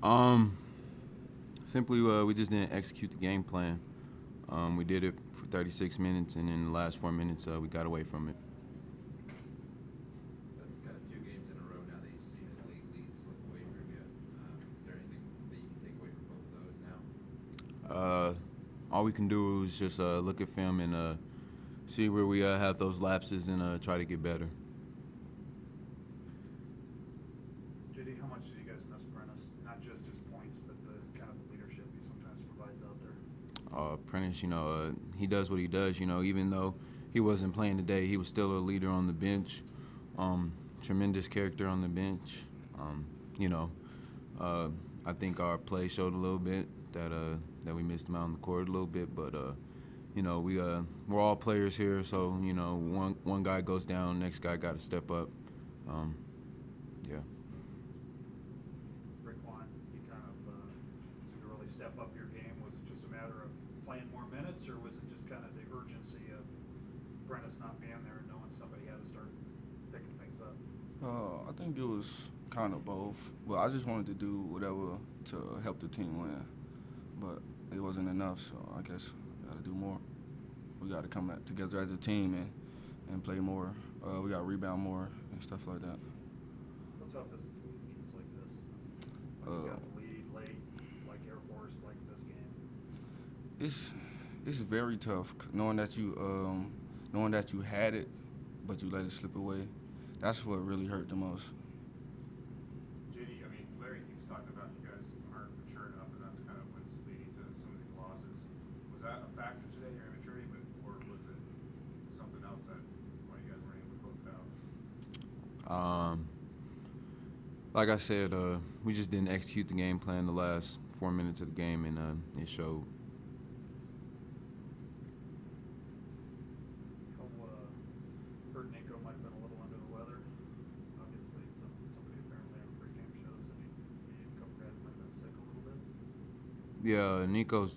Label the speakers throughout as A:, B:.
A: Um, Simply, we just didn't execute the game plan. We did it for 36 minutes, and in the last 4 minutes, we got away from it.
B: That's kind of 2 games in a row now that you've seen the league lead slip away from you. Is there anything that you can take away from both of those now?
A: All we can do is just look at film and see where we have those lapses and try to get better.
C: JD, how much did you guys miss Prentice? Not just his points, but the kind of leadership he sometimes provides out there.
A: Prentice, he does what he does. Even though he wasn't playing today, he was still a leader on the bench. Tremendous character on the bench. You know, I think our play showed a little bit that we missed him out on the court a little bit, but we're all players here, so one guy goes down, next guy got to step up. Yeah.
C: Raekwon, you kind of seemed to really step up your game. Was it just a matter of playing more minutes, or was it just kind of the urgency of Prentice not being there and knowing somebody had to start picking things up?
D: I think it was kind of both. But I just wanted to do whatever to help the team win. But it wasn't enough, so I guess we got to do more. We got to come back together as a team and play more. We got to rebound more and stuff like that.
C: How tough is it to lose games like this? When you got the lead late, like Air Force, like this game?
D: It's very tough knowing that you had it, but you let it slip away. That's what really hurt the most.
E: JD, Larry keeps talking about you guys aren't mature enough, and that's kind of what's leading to some of these losses. Was that a factor today, your immaturity, or was it something else that why you guys weren't able to close it out?
A: Like I said, we just didn't execute the game plan the last 4 minutes of the game, and it showed.
C: Heard Nico might have been a little under the weather. Obviously, somebody apparently on a pregame show said a couple guys might have been sick a little bit.
A: Yeah, Nico's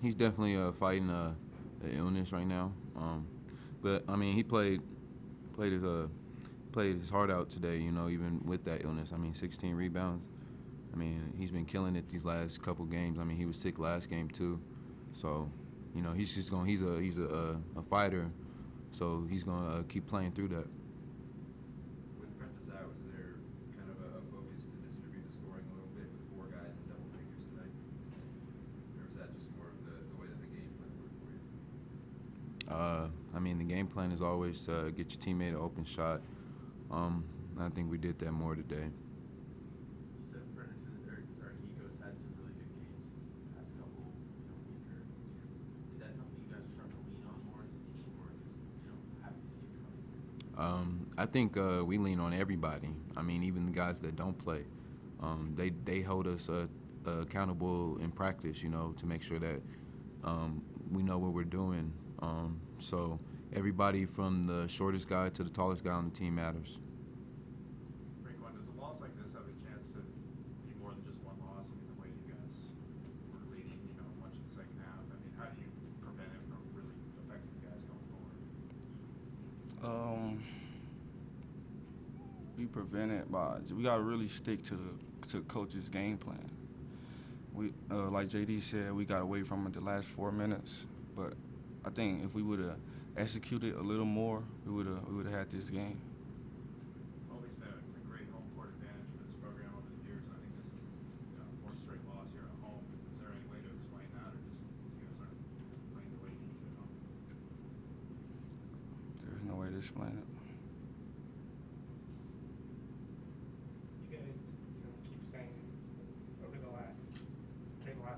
A: he's definitely fighting an illness right now. But he played his heart out today. Even with that illness. 16 rebounds. He's been killing it these last couple games. He was sick last game too. So, he's just going. He's a fighter. So he's gonna keep playing through that.
B: With Prentice out, was there kind of a focus to distribute the scoring a little bit with 4 guys in double figures tonight? Or was that just more of the way that the game plan worked for you?
A: The game plan is always to get your teammate an open shot. I think we did that more today.
F: You said Nico's had some really good games the past couple, week or two. Is that something you guys are starting to lean on more as a team, or just happy to see it coming?
A: I think we lean on everybody. Even the guys that don't play. They hold us accountable in practice, to make sure that we know what we're doing. So everybody from the shortest guy to the tallest guy on the team matters.
E: Raekwon, does a loss like this have a chance to be more than just one loss? The way you guys were leading, much in the second half. How do you prevent it from really affecting you guys going forward?
D: We prevent it we got to really stick to coach's game plan. We like JD said, we got away from it the last 4 minutes, but I think if we would have executed a little more, we would have had this game.
E: Always been a great home court advantage for this program over the years, and I think this is fourth straight loss here at home. Is there any way to explain that, or just you guys aren't playing the way you need to at home?
D: There's no way to explain it.
G: You guys, keep saying over the last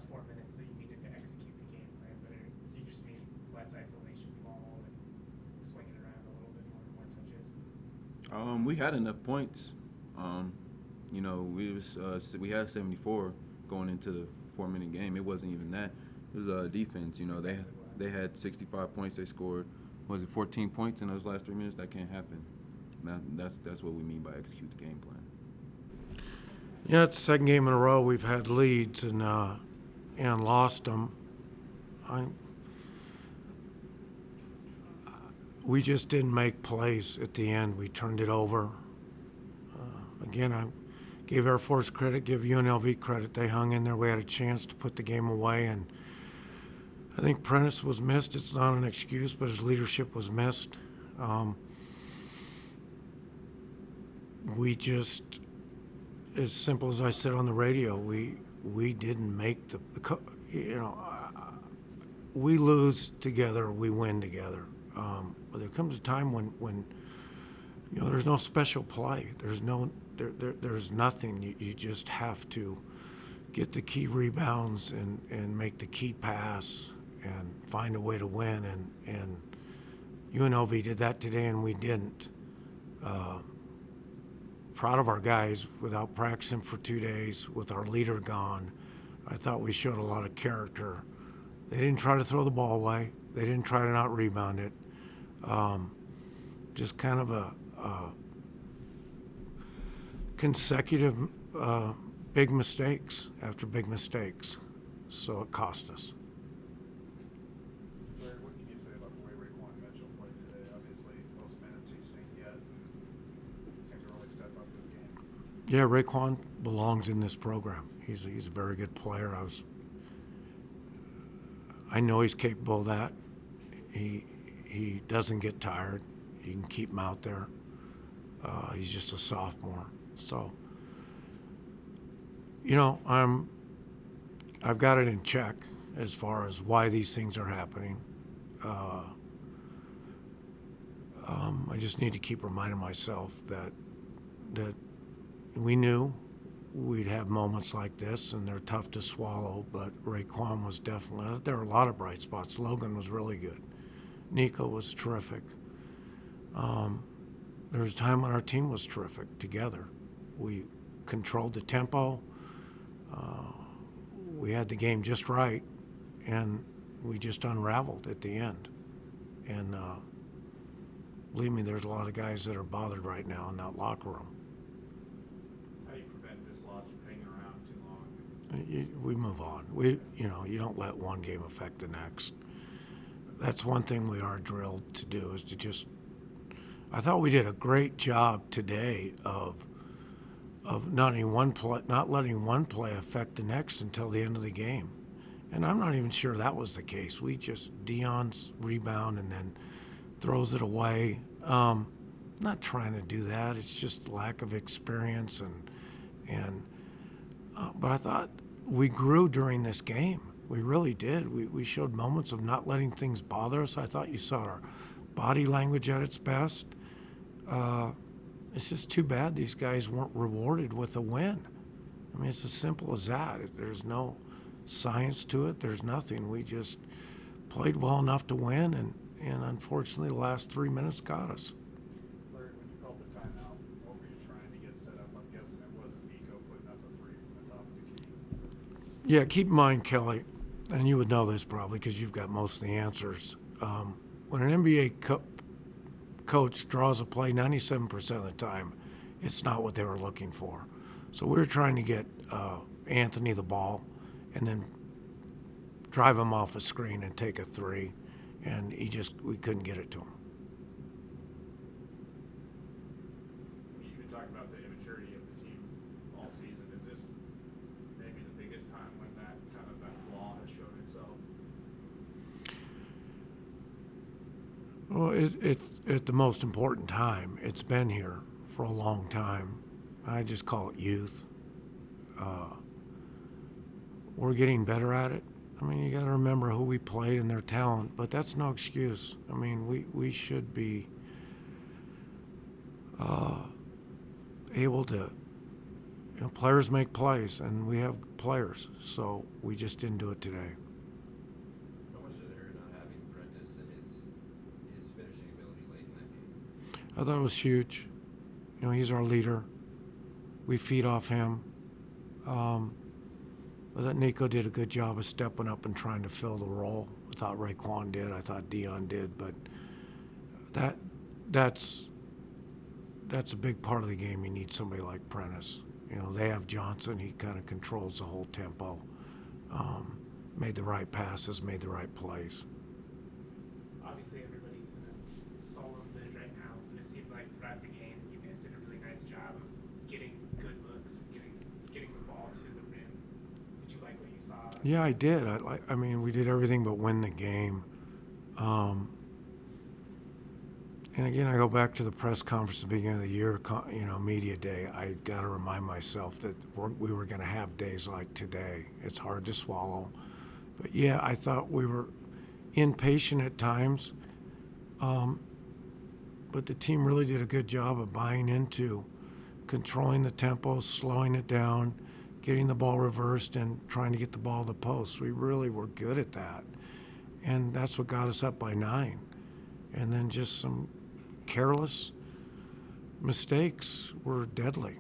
G: 4 minutes that you needed to execute the game plan, but you just mean less isolation ball and swinging around a little bit more touches?
A: We had enough points. We had 74 going into the 4-minute game. It wasn't even that. It was defense. They had 65 points. They scored, 14 points in those last 3 minutes? That can't happen. That's what we mean by execute the game plan.
H: Yeah, it's the second game in a row we've had leads and lost them. We just didn't make plays at the end. We turned it over. Again, Give Air Force credit, give UNLV credit. They hung in there. We had a chance to put the game away, and I think Prentice was missed. It's not an excuse, but his leadership was missed. We just, as simple as I said on the radio, we didn't make the we lose together, we win together. But there comes a time when there's no special play. There's nothing. You just have to get the key rebounds and make the key pass and find a way to win. And UNLV did that today, and we didn't. Proud of our guys without practicing for 2 days, with our leader gone. I thought we showed a lot of character. They didn't try to throw the ball away. They didn't try to not rebound it. Just kind of a consecutive big mistakes after big mistakes. So it cost us.
C: Larry, what can you say about the way Raekwon Mitchell played today? Obviously, most minutes he's seen yet, and seemed to really step up this game.
H: Yeah, Raekwon belongs in this program. He's a very good player. I know he's capable of that. He doesn't get tired. You can keep him out there. He's just a sophomore. So, I've got it in check as far as why these things are happening. I just need to keep reminding myself that we knew we'd have moments like this, and they're tough to swallow, but Raekwon was definitely, there were a lot of bright spots. Logan was really good. Nico was terrific. There was a time when our team was terrific together. We controlled the tempo. We had the game just right, and we just unraveled at the end. And believe me, there's a lot of guys that are bothered right now in that locker room.
E: How do you prevent this loss from hanging around too long?
H: We move on. You don't let one game affect the next. That's one thing we are drilled to do, is to just. I thought we did a great job today of not letting one play affect the next until the end of the game, and I'm not even sure that was the case. We just Deion's rebound and then throws it away. Not trying to do that. It's just lack of experience but I thought we grew during this game. We really did. We showed moments of not letting things bother us. I thought you saw our body language at its best. It's just too bad these guys weren't rewarded with a win. I mean, it's as simple as that. There's no science to it. There's nothing. We just played well enough to win, and unfortunately the last 3 minutes got us.
C: Larry, when you called the timeout, what were you trying to get set up? I'm guessing it wasn't Nico putting up a three from the top of the key.
H: Yeah, keep in mind, Kelly, and you would know this probably because you've got most of the answers. When an NBA coach draws a play 97% of the time, it's not what they were looking for. So we were trying to get Anthony the ball and then drive him off a screen and take a three, and we couldn't get it to him.
E: You've been talking about the immaturity of the team all season. Is this maybe the biggest time when that flaw has shown itself?
H: Well, it's at the most important time. It's been here for a long time. I just call it youth. We're getting better at it. I mean, you got to remember who we played and their talent, but that's no excuse. I mean, we should be able to. Players make plays, and we have players, so we just didn't do it today.
B: How much did it hurt not having Prentice and his finishing ability late in that game?
H: I thought it was huge. He's our leader. We feed off him. I thought Nico did a good job of stepping up and trying to fill the role. I thought Raekwon did. I thought Deion did. But that's a big part of the game. You need somebody like Prentice. They have Johnson. He kind of controls the whole tempo. Made the right passes, made the right plays.
G: Obviously, everybody's in a solo mode right now, and it seemed like throughout the game, you guys did a really nice job of getting good looks, getting
H: Yeah, I did. I mean, we did everything but win the game. And again, I go back to the press conference at the beginning of the year, media day. I got to remind myself that we were going to have days like today. It's hard to swallow. But yeah, I thought we were impatient at times. But the team really did a good job of buying into controlling the tempo, slowing it down, getting the ball reversed, and trying to get the ball to the post. We really were good at that. And that's what got us up by 9. And then just some careless mistakes were deadly.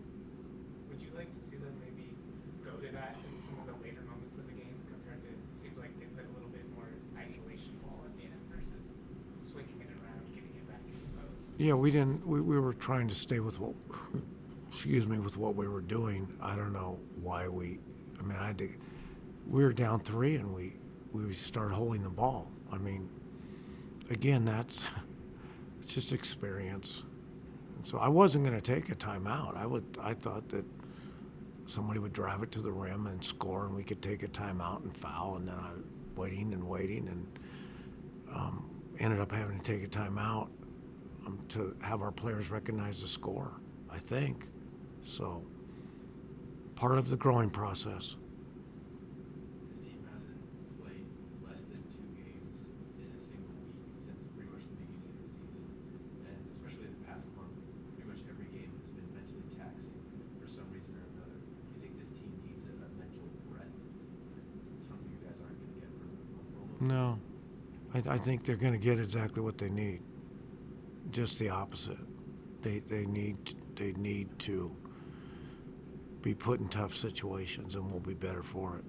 G: Would you like to see them maybe go to that in some of the later moments of the game compared to, it seemed like they put a little bit more isolation ball at the end versus swinging it around, getting it back in the post?
H: Yeah, we didn't. We were trying to stay with what, with what we were doing. I don't know why we. I mean, we were down 3 and we started holding the ball. I mean, again, it's just experience. And so I wasn't going to take a timeout. I thought that somebody would drive it to the rim and score, and we could take a timeout and foul. And then I was waiting, and ended up having to take a timeout to have our players recognize the score, I think. So part of the growing process.
F: This team hasn't played less than 2 games in a single week since pretty much the beginning of the season, and especially the past month, pretty much every game has been mentally taxing for some reason or another. Do you think this team needs a mental breath? Something you guys aren't going to get for a month almost?
H: No, I think they're going to get exactly what they need. Just the opposite. They need to be put in tough situations, and we'll be better for it.